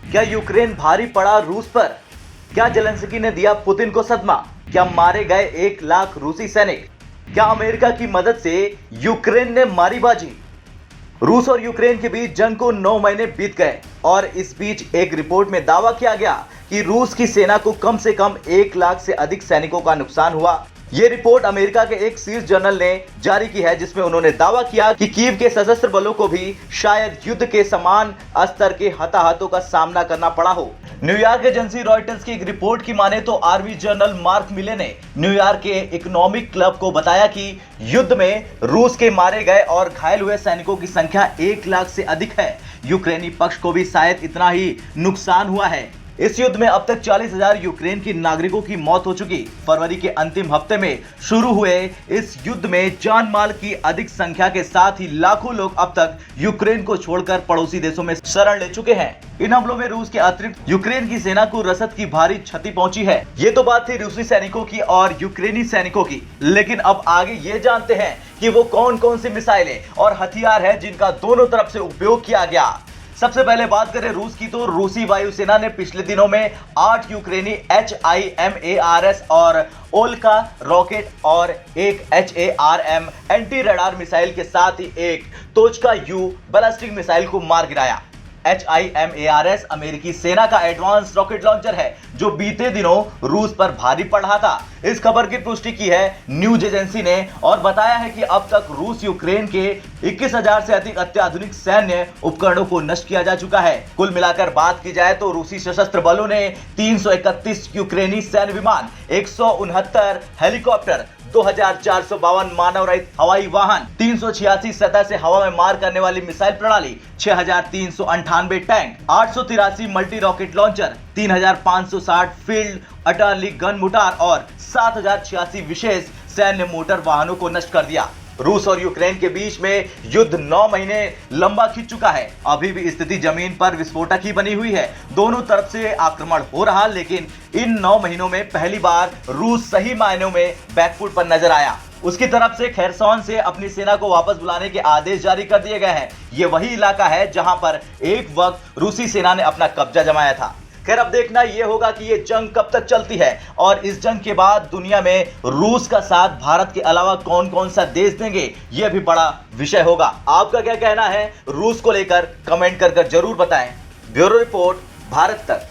क्या यूक्रेन भारी पड़ा रूस पर? क्या जेलेंस्की ने दिया पुतिन को सदमा? क्या मारे गए 1 लाख रूसी सैनिक? क्या अमेरिका की मदद से यूक्रेन ने मारी बाजी? रूस और यूक्रेन के बीच जंग को 9 महीने बीत गए और इस बीच एक रिपोर्ट में दावा किया गया कि रूस की सेना को कम से कम 1 लाख से अधिक सैनिकों का नुकसान हुआ। ये रिपोर्ट अमेरिका के एक शीर्ष जनरल ने जारी की है, जिसमें उन्होंने दावा किया कि कीव के सशस्त्र बलों को भी शायद युद्ध के समान स्तर के हताहतों का सामना करना पड़ा हो। न्यूयॉर्क एजेंसी रॉयटर्स की एक रिपोर्ट की माने तो आर्मी जनरल मार्क मिले ने न्यूयॉर्क के इकोनॉमिक क्लब को बताया कि युद्ध में रूस के मारे गए और घायल हुए सैनिकों की संख्या 1 लाख से अधिक है। यूक्रेनी पक्ष को भी शायद इतना ही नुकसान हुआ है। इस युद्ध में अब तक 40,000 यूक्रेन के नागरिकों की मौत हो चुकी। फरवरी के अंतिम हफ्ते में शुरू हुए इस युद्ध में जान माल की अधिक संख्या के साथ ही लाखों लोग अब तक यूक्रेन को छोड़कर पड़ोसी देशों में शरण ले चुके हैं। इन हमलों में रूस के अतिरिक्त यूक्रेन की सेना को रसद की भारी क्षति पहुंची है। ये तो बात थी रूसी सैनिकों की और यूक्रेनी सैनिकों की, लेकिन अब आगे ये जानते हैं कि वो कौन कौन सी मिसाइलें और हथियार है जिनका दोनों तरफ से उपयोग किया गया। सबसे पहले बात करें रूस की, तो रूसी वायुसेना ने पिछले दिनों में 8 यूक्रेनी HIMARS और ओल्का रॉकेट और एक HARM एंटी रडार मिसाइल के साथ ही एक तोचका यू बैलिस्टिक मिसाइल को मार गिराया। HIMARS अमेरिकी सेना का एडवांस रॉकेट लॉन्चर है जो बीते दिनों रूस पर भारी पड़ रहा था। इस खबर की पुष्टि की है न्यूज एजेंसी ने और बताया है कि अब तक रूस यूक्रेन के 21,000 से अधिक अत्याधुनिक सैन्य उपकरणों को नष्ट किया जा चुका है। कुल मिलाकर बात की जाए तो रूसी सशस्त्र बलों ने 331 यूक्रेनी सैन्य विमान, 169 हेलीकॉप्टर, 2,452 मानव रहित हवाई वाहन, 386 सतह से हवा में मार करने वाली मिसाइल प्रणाली, 6,398 tank, 883 multi rocket launcher, 3,560 field artillery gun mortar और 7,086 विशेष सैन्य मोटर वाहनों को नष्ट कर दिया। रूस और यूक्रेन के बीच में युद्ध 9 महीने लंबा खिंच चुका है। अभी भी स्थिति जमीन पर विस्फोटक ही बनी हुई है। दोनों तरफ से आक्रमण हो रहा, लेकिन इन 9 महीनों में पहली बार रूस सही मायनों में बैकफुट पर नजर आया। उसकी तरफ से खेरसॉन से अपनी सेना को वापस बुलाने के आदेश जारी कर दिए गए हैं। ये वही इलाका है जहां पर एक वक्त रूसी सेना ने अपना कब्जा जमाया था। खैर, अब देखना यह होगा कि ये जंग कब तक चलती है और इस जंग के बाद दुनिया में रूस का साथ भारत के अलावा कौन कौन सा देश देंगे, यह भी बड़ा विषय होगा। आपका क्या कहना है रूस को लेकर, कमेंट कर जरूर बताएं। ब्यूरो रिपोर्ट, भारत तक।